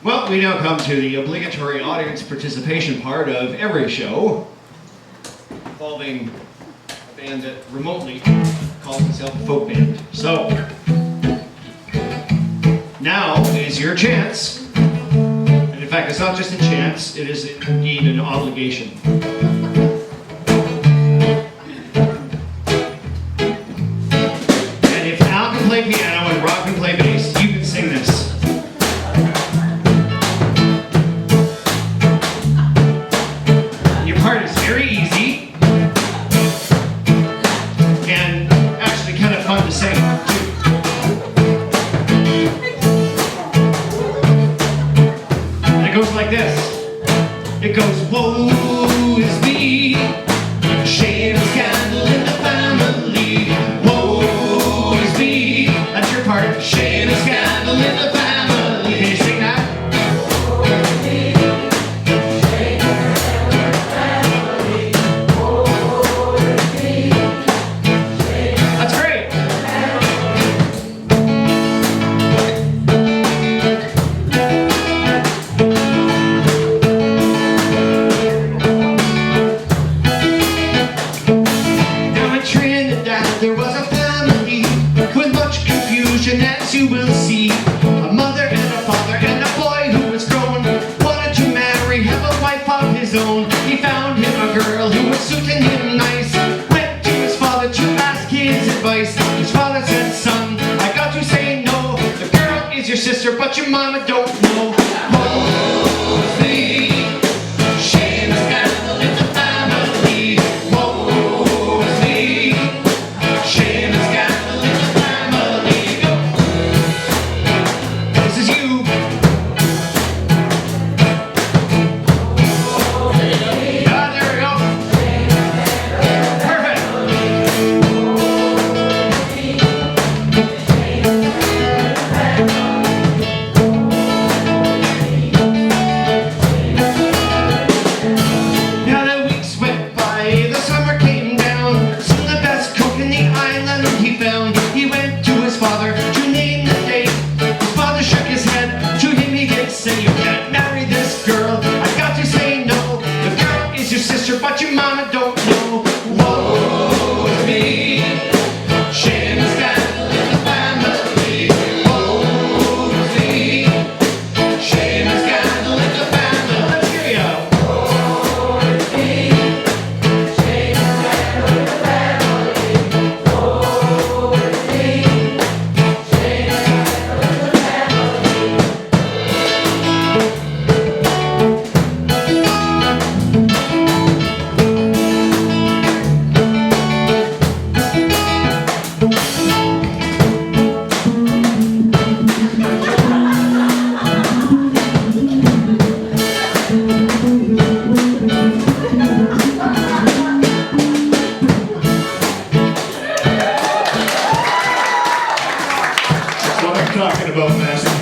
Well, we now come to the obligatory audience participation part of every show, involving a band that remotely calls itself a folk band. So, now is your chance. And in fact, it's not just a chance, it is indeed an obligation. And if Al can play piano and Rob can play bass, you can sing this. Part is very easy and actually kind of fun to sing too. And it goes like this. It goes, woe is me, shame and scandal in the family. Woe is me. That's your part. Shame and scandal in the family. Can you sing that? There was a family with much confusion, as you will see. A mother and a father and a boy who was grown, wanted to marry, have a wife of his own. He found him a girl who was suiting him nice. Went to his father to ask his advice. His father said, son, I got to say no. The girl is your sister, but your mama don't know. Woe is me, shame and scandal in the family. Woe is me. Shame and scandal in the family. Go. This is you. Ah, there we go. Perfect. Now the weeks went by, the summer came down. Soon the best cook in the island he found. He went to his father to name the date. His father shook his head. To him he did say, you can't marry this girl. I've got to say no. The girl is your sister, but your mama don't know. Woe is me, shame and scandal in the family. Woe is me, shame and scandal in the family. Let's hear you. That's what I'm talking about, Master.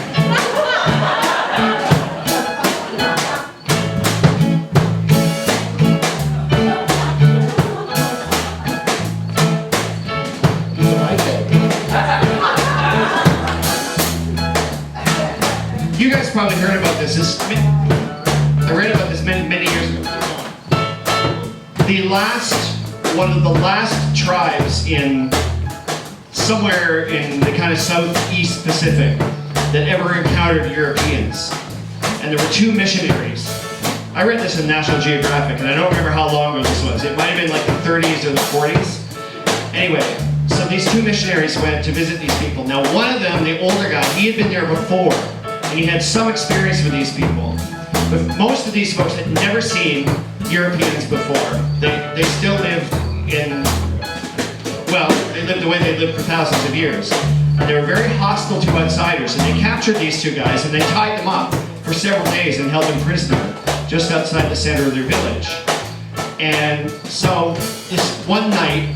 You guys probably heard about this. I read about this many years ago. One of the last tribes in somewhere in the kind of southeast Pacific that ever encountered Europeans. And there were two missionaries. I read this in National Geographic, and I don't remember how long ago this was. It might have been like the 30s or the 40s. Anyway, so these two missionaries went to visit these people. Now one of them, the older guy, he had been there before, and he had some experience with these people. But most of these folks had never seen Europeans before. They still lived in, well, they lived the way they lived for thousands of years. And they were very hostile to outsiders, and they captured these two guys and they tied them up for several days and held them prisoner just outside the center of their village. And so this one night,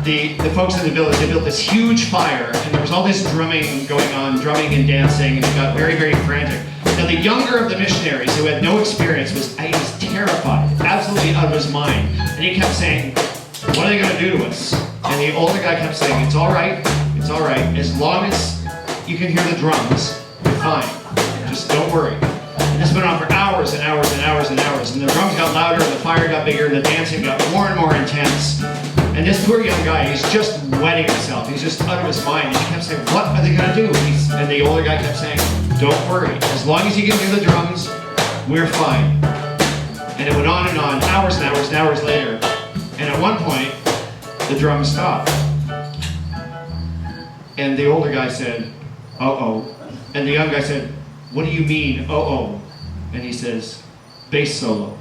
the folks in the village, they built this huge fire, and there was all this drumming going on, drumming and dancing, and it got very, very frantic. Now the younger of the missionaries, who had no experience, he was terrified, absolutely out of his mind. And he kept saying, what are they going to do to us? And the older guy kept saying, it's all right, as long as you can hear the drums, you're fine. Just don't worry. And this went on for hours and hours and hours and hours. And the drums got louder and the fire got bigger and the dancing got more and more intense. And this poor young guy, he's just wetting himself. He's just out of his mind. And he kept saying, what are they going to do? And the older guy kept saying, don't worry. As long as you can do the drums, we're fine. And it went on, hours and hours and hours later. And at one point, the drums stopped. And the older guy said, uh-oh. And the young guy said, what do you mean, uh-oh? And he says, bass solo.